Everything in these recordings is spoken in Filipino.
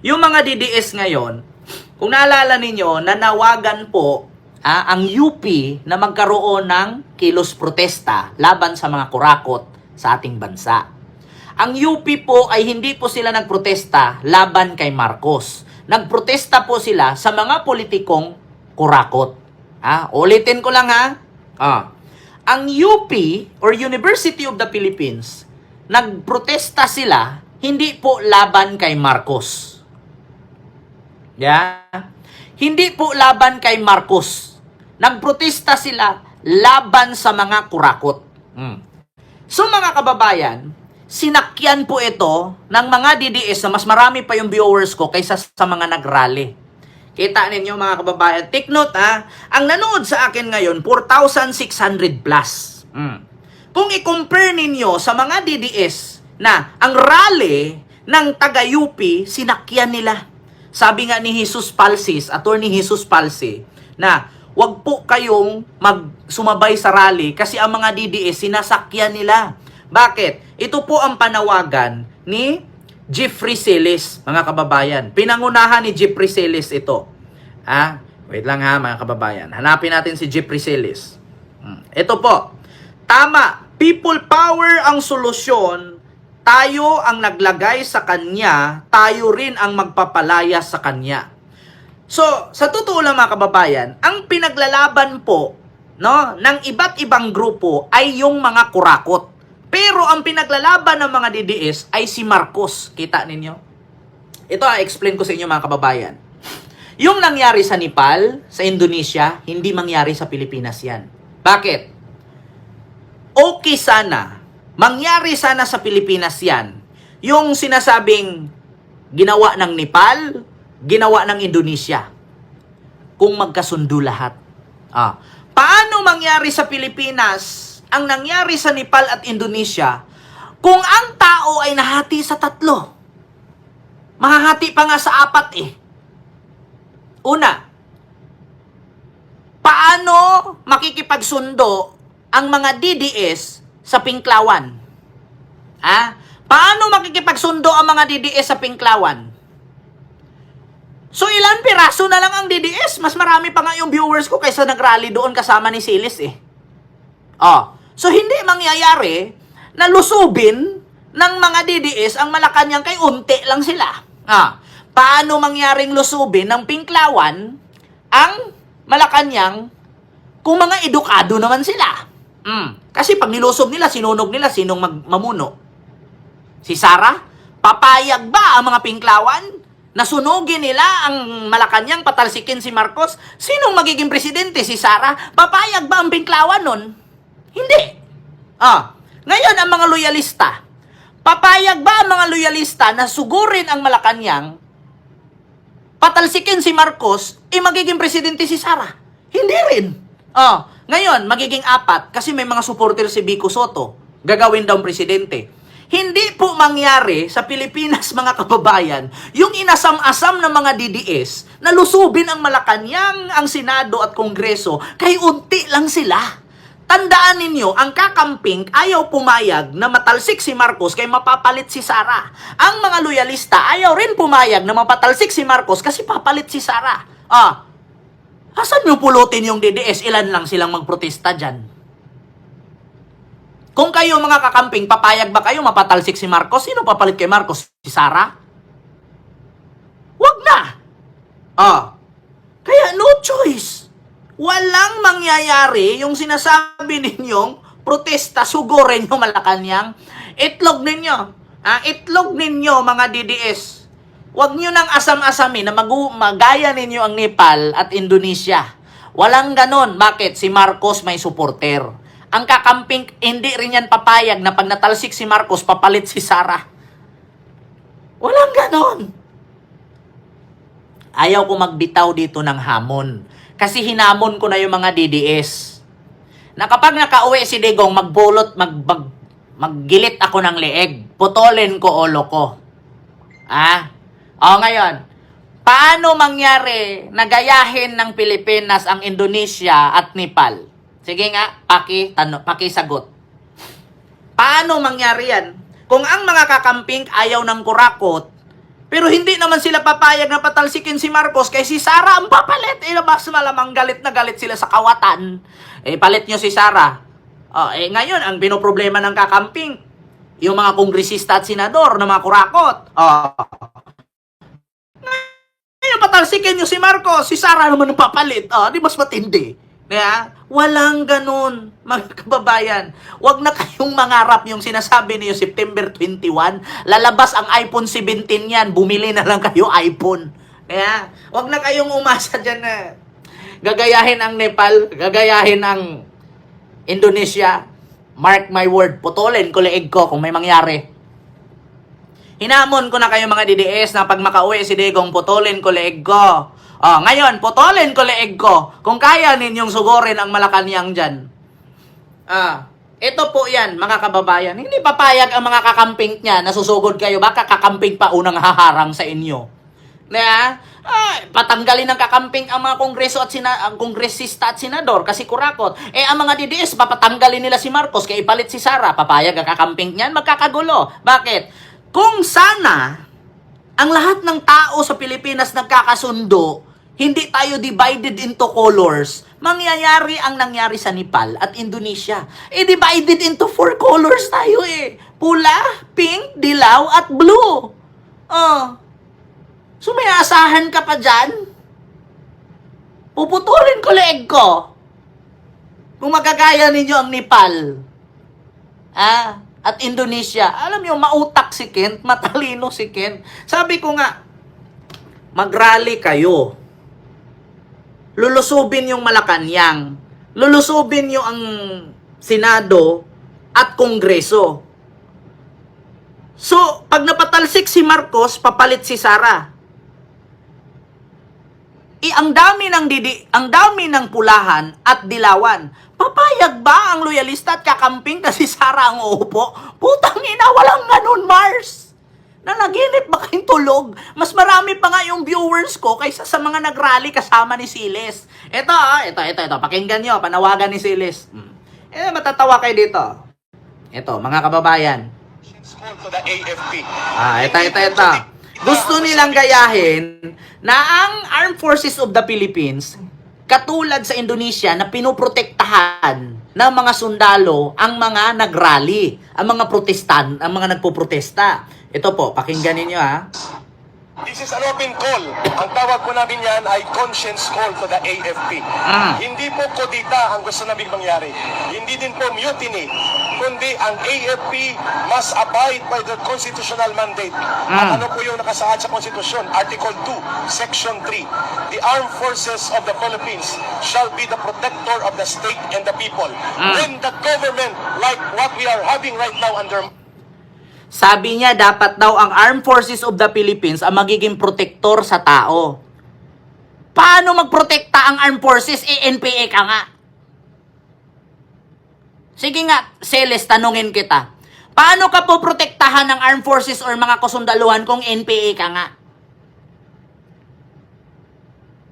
Yung mga DDS ngayon, kung naalala ninyo, nanawagan po ang UP na magkaroon ng kilos protesta laban sa mga kurakot sa ating bansa. Ang UP po ay hindi po sila nagprotesta laban kay Marcos. Nagprotesta po sila sa mga politikong kurakot. Ulitin ko lang ha. Ang UP or University of the Philippines, nagprotesta sila hindi po laban kay Marcos. Hindi po laban kay Marcos. Nagprotesta sila laban sa mga kurakot. So mga kababayan, sinakyan po ito ng mga DDS na mas marami pa yung viewers ko kaysa sa mga nagrally. Kita ninyo mga kababayan. Take note ang nanood sa akin ngayon, 4,600 plus. Kung i-compare ninyo sa mga DDS na ang rally ng taga-UP, sinakyan nila. Sabi nga ni Jesus Palsis, Attorney Jesus Palsi, na wag po kayong sumabay sa rally kasi ang mga DDS sinasakyan nila. Bakit? Ito po ang panawagan ni Jeffrey Celis, mga kababayan. Pinangunahan ni Jeffrey Celis ito. Wait lang mga kababayan. Hanapin natin si Jeffrey Celis. Ito po. Tama. People power ang solusyon. Tayo ang naglagay sa kanya, tayo rin ang magpapalaya sa kanya. So, sa totoo lang mga kababayan, ang pinaglalaban po ng iba't ibang grupo ay yung mga kurakot. Pero ang pinaglalaban ng mga DDS ay si Marcos. Kita ninyo? Ito explain ko sa inyo mga kababayan. Yung nangyari sa Nepal, sa Indonesia, hindi mangyari sa Pilipinas yan. Bakit? Okay sana. Mangyari sana sa Pilipinas yan. Yung sinasabing ginawa ng Nepal, ginawa ng Indonesia. Kung magkasundo lahat. Paano mangyari sa Pilipinas ang nangyari sa Nepal at Indonesia kung ang tao ay nahati sa 3? Mahahati pa nga sa 4 Una, paano makikipagsundo ang mga DDS sa Pinklawan? Paano makikipagsundo ang mga DDS sa Pinklawan? So, ilan piraso na lang ang DDS? Mas marami pa nga yung viewers ko kaysa nag-rally doon kasama ni Silis So, hindi mangyayari na lusubin ng mga DDS ang Malacanang kay unti lang sila. Paano mangyaring lusubin ng Pinklawan ang Malacanang kung mga edukado naman sila? Kasi pag nilusob nila, sinunog nila, sinong mamuno? Si Sara? Papayag ba ang mga Pinklawan na sunugin nila ang Malacanang, patalsikin si Marcos? Sinong magiging presidente? Si Sara? Papayag ba ang Pinklawan nun? Hindi. Ngayon, ang mga loyalista. Papayag ba ang mga loyalista na sugurin ang Malacanang, patalsikin si Marcos, magiging presidente si Sara? Hindi rin. Ngayon, magiging 4 kasi may mga supporter si Vico Soto. Gagawin daw presidente. Hindi po mangyari sa Pilipinas, mga kababayan, yung inasam-asam ng mga DDS na lusubin ang Malacanang, ang Senado at Kongreso, kay unti lang sila. Tandaan ninyo, ang kakamping ayaw pumayag na matalsik si Marcos kay mapapalit si Sara. Ang mga loyalista ayaw rin pumayag na mapatalsik si Marcos kasi papalit si Sara. Asan nyo pulutin yung DDS? Ilan lang silang magprotesta dyan? Kung kayo mga kakamping, papayag ba kayo mapatalsik si Marcos? Sino papalit kay Marcos? Si Sara? Wag na! Kaya no choice. Walang mangyayari yung sinasabi ninyong protesta, sugurin nyo Malacanang. Itlog ninyo. Itlog ninyo mga DDS. Huwag nyo nang asam-asamin na magaya ninyo ang Nepal at Indonesia. Walang ganon. Bakit? Si Marcos may supporter. Ang kakamping, hindi rin yan papayag na pag natalsik si Marcos, papalit si Sara. Walang ganon. Ayaw ko magbitaw dito ng hamon. Kasi hinamon ko na yung mga DDS. Na kapag nakauwi si Digong, maggilit ako ng leeg. Putolin ko ulo ko. Ngayon, paano mangyari na gayahin ng Pilipinas ang Indonesia at Nepal? Sige nga, pakisagot. Paano mangyari yan? Kung ang mga kakamping ayaw ng kurakot, Pero hindi naman sila papayag na patalsikin si Marcos kay si Sara ang papalit. Mas malamang galit na galit sila sa kawatan. Palit nyo si Sara. Ngayon, ang pinoproblema ng kakamping, yung mga kongresista at senador na mga kurakot. Ngayon, patalsikin nyo si Marcos, si Sara naman ang papalit. Di mas matindi. Kaya, walang ganun, mga kababayan. Huwag na kayong mangarap yung sinasabi niyo September 21. Lalabas ang iPhone 17 yan. Bumili na lang kayo iPhone. Kaya, huwag na kayong umasa dyan na gagayahin ang Nepal, gagayahin ang Indonesia. Mark my word, putulin ko leeg ko kung may mangyari. Hinamon ko na kayo mga DDS na pag makauwi si Digong, putulin ko leeg ko. Ngayon, putulin ko leeg ko kung kaya ninyong sugurin ang Malacanang dyan. Ito po yan, mga kababayan. Hindi papayag ang mga kakamping niya na susugod kayo. Baka kakamping pa unang haharang sa inyo. Patanggalin ng kakamping ang mga kongreso at ang kongresista at senador kasi kurakot. Ang mga DDS, papatanggalin nila si Marcos kaya ipalit si Sara. Papayag ang kakamping niyan, magkakagulo. Bakit? Kung sana ang lahat ng tao sa Pilipinas nagkakasundo, hindi tayo divided into colors, mangyayari ang nangyari sa Nepal at Indonesia. Divided into 4 colors tayo Pula, pink, dilaw, at blue. So may asahan ka pa dyan? Puputulin ko leeg ko. Kung magagaya ninyo ang Nepal. At Indonesia. Alam niyo, mautak si Kent, matalino si Kent. Sabi ko nga, mag-rally kayo. Lulusubin yung Malacanang. Lulusubin yung ang Senado at Kongreso. So, pag napatalsik si Marcos, papalit si Sara. Ang dami ng pulahan at dilawan. Papayag ba ang loyalista at kakamping na si Sara ang uupo? Putang ina, walang ganun, Mars! Nanaginip ba kayong tulog? Mas marami pa nga yung viewers ko kaysa sa mga nag-rally kasama ni Siles. Ito. Pakinggan nyo, panawagan ni Siles. Matatawa kayo dito. Ito, mga kababayan. To the AFP. Ito. Gusto nilang gayahin na ang Armed Forces of the Philippines, katulad sa Indonesia, na pinoprotektahan ng mga sundalo ang mga nag-rally, ang mga nagpoprotesta. Ito po, pakinggan ninyo This is an open call. Ang tawag po namin yan ay conscience call to the AFP. Hindi po kodita ang gusto namin mangyari. Hindi din po mutiny. Kundi ang AFP must abide by the constitutional mandate. At ano po yung nakasaad sa konstitusyon? Article 2, Section 3. The armed forces of the Philippines shall be the protector of the state and the people. When the government, like what we are having right now under... Sabi niya, dapat daw ang Armed Forces of the Philippines ang magiging protektor sa tao. Paano magprotekta ang Armed Forces? NPA ka nga. Sige nga, Celes, tanungin kita. Paano ka po protektahan ng Armed Forces or mga kasundaluhan kung NPA ka nga?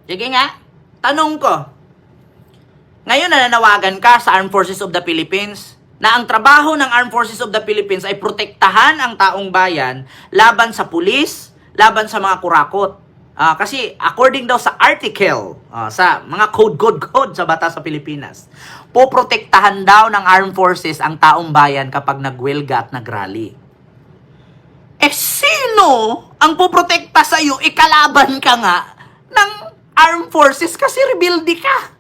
Sige nga, tanong ko. Ngayon nananawagan ka sa Armed Forces of the Philippines na ang trabaho ng Armed Forces of the Philippines ay protektahan ang taong bayan laban sa pulis, laban sa mga kurakot. Kasi according daw sa article, sa mga code sa batas sa Pilipinas, poprotektahan daw ng Armed Forces ang taong bayan kapag nagwelga at nagrally. Sino ang poprotekta sa iyo? Ikalaban ka nga ng Armed Forces kasi rebelde ka.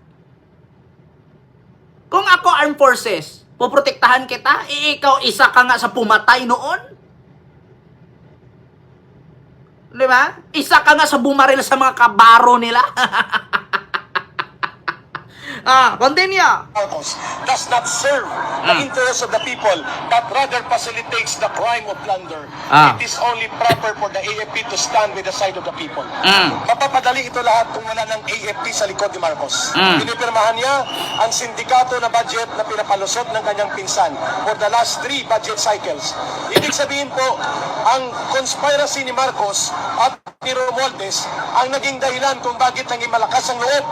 Kung ako Armed Forces, poprotektahan kita? Ikaw, isa ka nga sa pumatay noon. Di ba? Isa ka nga sa bumaril sa mga kabaro nila. Continue. Marcos does not serve the interests of the people, but rather facilitates the crime of plunder. It is only proper for the AFP to stand with the side of the people. Mapapadali ito lahat kung wala ng AFP sa likod ni Marcos. Pinipirmahan niya ang sindikato na budget na pinapalusot ng kanyang pinsan for the last 3 budget cycles. Ibig sabihin po, ang conspiracy ni Marcos at ni Romualdez ang naging dahilan kung bakit naging malakas ang loob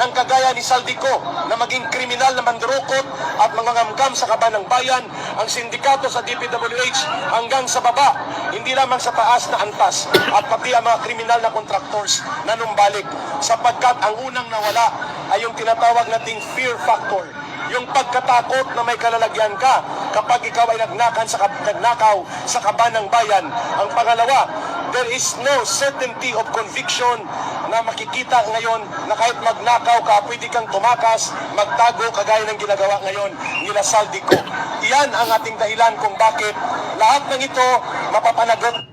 ng kagaya ni Saldico na maging kriminal na mandurukot at mangangamkam sa kaban ng bayan ang sindikato sa DPWH hanggang sa baba, hindi lamang sa taas na antas at pati ang mga kriminal na contractors na numbalik sapagkat ang unang nawala ay yung tinatawag nating fear factor. Yung pagkatakot na may kalalagyan ka kapag ikaw ay nagnakaw sa kaban ng bayan. Ang pangalawa, there is no certainty of conviction na makikita ngayon na kahit magnakaw ka, pwede kang tumakas, magtago kagaya ng ginagawa ngayon nila Saldico. Iyan ang ating dahilan kung bakit lahat ng ito mapapanagot.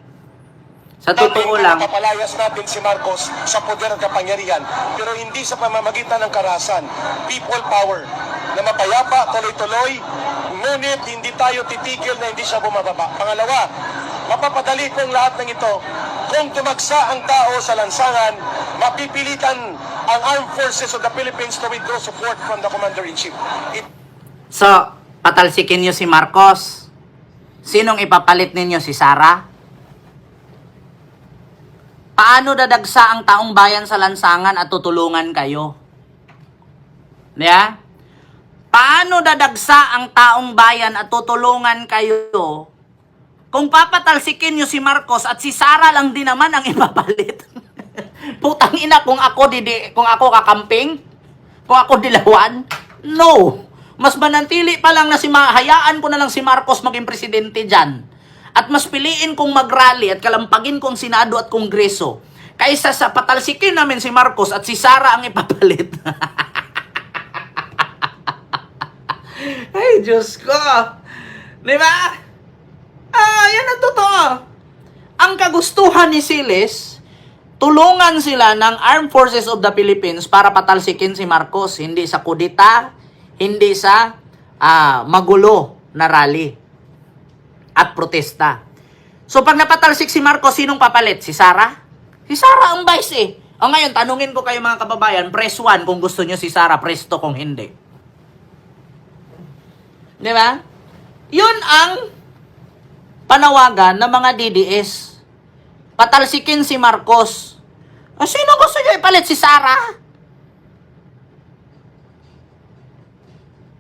Sa totoo lang, Mapapalayas natin si Marcos sa poder at kapangyarihan, pero hindi sa pamamagitan ng karahasan. People power na mapayapa, tuloy-tuloy, ngunit hindi tayo titigil na hindi siya bumababa. Pangalawa, mapapadali kong lahat ng ito. Kung tumagsa ang tao sa lansangan, mapipilitan ang Armed Forces of the Philippines to withdraw support from the Commander-in-Chief. so, patalsikin nyo si Marcos. Sinong ipapalit ninyo, si Sara? Paano dadagsa ang taong bayan sa lansangan at tutulungan kayo? Yeah? Paano dadagsa ang taong bayan at tutulungan kayo kung papatalsikin nyo si Marcos at si Sara lang din naman ang ipapalit? Putang ina, kung ako kakamping, kung ako dilawan, no. Mas manantili pa lang na hayaan ko na lang si Marcos maging presidente dyan. At mas piliin kong mag-rally at kalampagin kong Senado at Kongreso kaysa sa patalsikin namin si Marcos at si Sara ang ipapalit. Ay, Diyos ko. Di ba? Yan ang totoo. Ang kagustuhan ni Siles, tulungan sila ng Armed Forces of the Philippines para patalsikin si Marcos. Hindi sa kudita, hindi sa magulo na rally at protesta. So pag napatalsik si Marcos, sinong papalit? Si Sara? Si Sara ang vice eh. O ngayon, tanungin ko kayo mga kababayan, press 1 kung gusto nyo si Sara, press 2 kung hindi. Di ba? Yun ang panawagan ng mga DDS. Patalsikin si Marcos. Sino gusto nyo ipalit? Si Sara?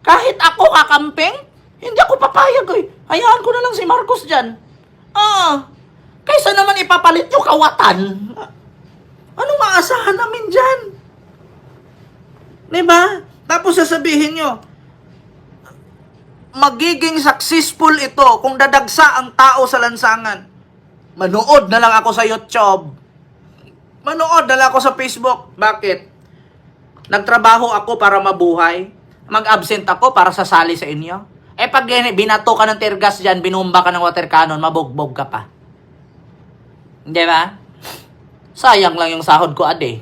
Kahit ako kakamping, hindi ako papayag eh. Hayaan ko na lang si Marcos dyan. Kaysa naman ipapalit nyo kawatan. Anong maasahan namin dyan? Diba? Tapos sasabihin nyo, magiging successful ito kung dadagsa ang tao sa lansangan. Manood na lang ako sa YouTube. Manood na lang ako sa Facebook. Bakit? Nagtrabaho ako para mabuhay. Mag-absent ako para sasali sa inyo. Pag binato ka ng tear gas dyan, binumba ka ng water cannon, mabugbog ka pa. Di ba? Sayang lang yung sahod ko, ade.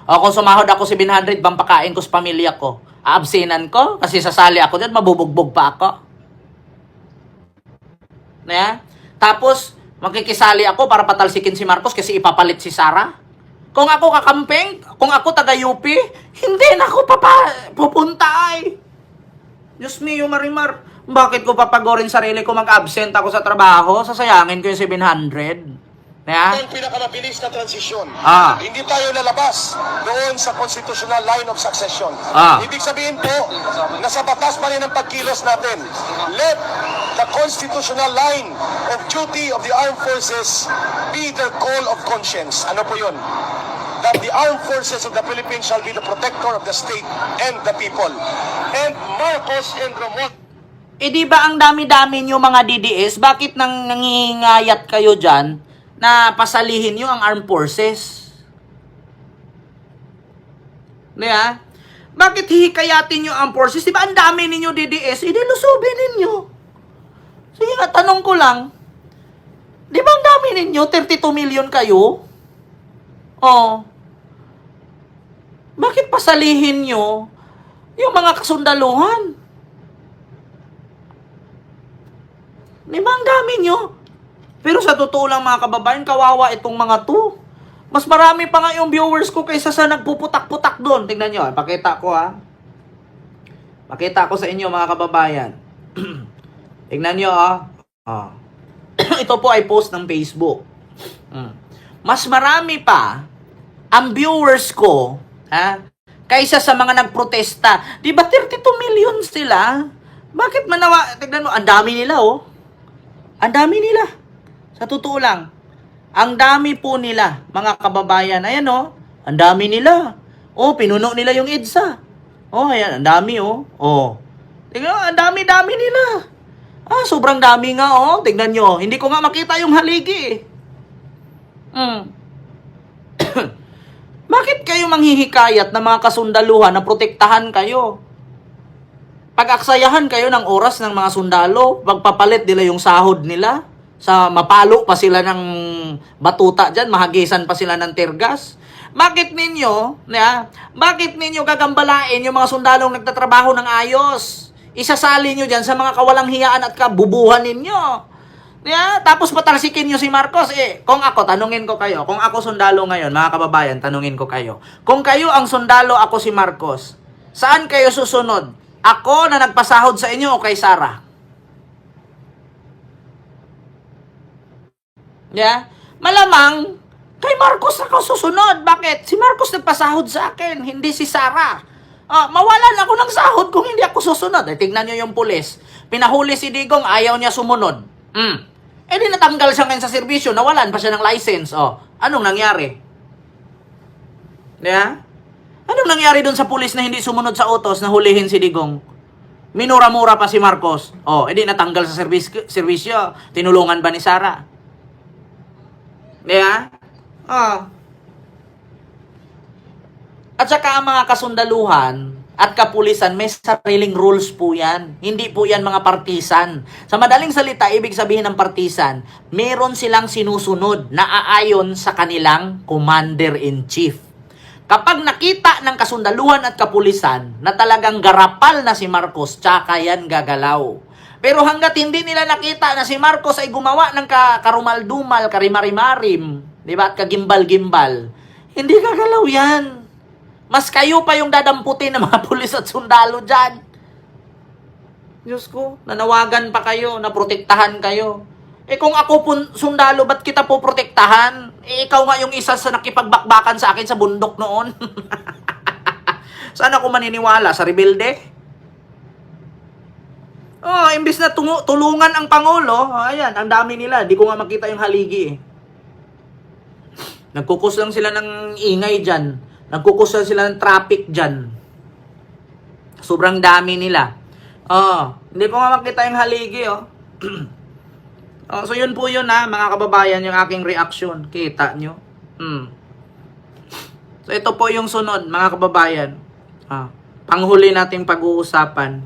O kung sumahod ako 700, pampakain ko sa pamilya ko. Aabsenan ko, kasi sasali ako dyan, mabubugbog pa ako. Yeah? Tapos, makikisali ako para patalsikin si Marcos kasi ipapalit si Sara. Kung ako kakamping, kung ako taga-UP, hindi na ako pupunta ay. Diyos mio, Marimar. Bakit ko papagorin sarili ko mag-absent ako sa trabaho? Sasayangin ko yung 700. Yeah? Ang pinakamabilis na transisyon. Hindi tayo lalabas doon sa constitutional line of succession. Ibig sabihin po, nasa batas pa rin ang pagkilos natin. Let the constitutional line of duty of the armed forces be their call of conscience. Ano po yun? That the armed forces of the Philippines shall be the protector of the state and the people. And Marcos and Romualdez, di ba ang dami-dami nyo mga DDS, bakit nangingayat kayo dyan na pasalihin nyo ang armed forces? Diba? Bakit hihikayatin nyo ang forces? Diba ang dami ninyo DDS, lusubin ninyo. Sige nga, tanong ko lang, diba ang dami ninyo, 32 million kayo? Bakit pasalihin nyo yung mga kasundaluhan? Diba ang dami nyo? Pero sa totoo lang mga kababayan, kawawa itong mga to. Mas marami pa nga yung viewers ko kaysa sa nagpuputak-putak doon. Tingnan nyo, pakita ko ha. Pakita ko sa inyo mga kababayan. Tingnan nyo ha. Ito po ay post ng Facebook. mas marami pa ang viewers ko, kaysa sa mga nagprotesta. Di ba 32 million sila? Bakit manawa, tignan mo, ang dami nila, oh. Ang dami nila. Sa totoo lang. Ang dami po nila, mga kababayan. Ayan, oh. Ang dami nila. Oh, pinuno nila yung EDSA. Oh, ayan, ang dami, oh. Oh. Tignan mo, ang dami-dami nila. Sobrang dami nga, oh. Tignan nyo. Hindi ko nga makita yung haligi, Bakit kayo manghihikayat ng mga kasundaluhan na protektahan kayo? Pag-aksayahan kayo ng oras ng mga sundalo, magpapalit nila yung sahod nila, sa mapalo pa sila ng batuta dyan, mahagisan pa sila ng tirgas. Bakit ninyo gagambalain yung mga sundalong nagtatrabaho ng ayos? Isasali nyo dyan sa mga kawalang hiyaan at kabubuhan ninyo. Tapos patalsikin nyo si Marcos. Kung ako, tanungin ko kayo, kung ako sundalo ngayon, mga kababayan, tanungin ko kayo. Kung kayo ang sundalo, ako si Marcos, saan kayo susunod? Ako na nagpasahod sa inyo o kay Sara? Malamang, kay Marcos ako susunod. Bakit? Si Marcos nagpasahod sa akin, hindi si Sara. Mawalan ako ng sahod kung hindi ako susunod. Tignan nyo yung pulis. Pinahuli si Digong, ayaw niya sumunod. Di natanggal siya ngayon sa serbisyo, nawalan pa siya ng license. Anong nangyari? Anong nangyari dun sa pulis na hindi sumunod sa utos na hulihin si Digong? Minura-mura pa si Marcos. Di natanggal sa serbisyo. Tinulungan ba ni Sara? At saka ang mga kasundaluhan at kapulisan, may sariling rules po yan. Hindi po yan mga partisan. Sa madaling salita, ibig sabihin ng partisan, meron silang sinusunod na aayon sa kanilang commander-in-chief. Kapag nakita ng kasundaluhan at kapulisan na talagang garapal na si Marcos, tsaka yan gagalaw. Pero hanggat hindi nila nakita na si Marcos ay gumawa ng karumal-dumal, karimarimarim, di ba, at kagimbal-gimbal, hindi gagalaw yan. Mas kayo pa yung dadamputin ng mga pulis at sundalo dyan. Diyos ko, nanawagan pa kayo, naprotektahan kayo. Kung ako po sundalo, ba't kita po protektahan? Ikaw nga yung isa sa nakipagbakbakan sa akin sa bundok noon. Saan ako maniniwala? Sa rebelde? Imbis na tulungan ang Pangulo, ayan, ang dami nila. Di ko nga makita yung haligi. Nagkukus lang sila ng ingay dyan. Nagkukus lang sila ng traffic dyan. Sobrang dami nila. Hindi ko nga makita yung haligi, So yun po yun mga kababayan, yung aking reaction. Kita nyo? So ito po yung sunod, mga kababayan. Panghuli nating pag-uusapan.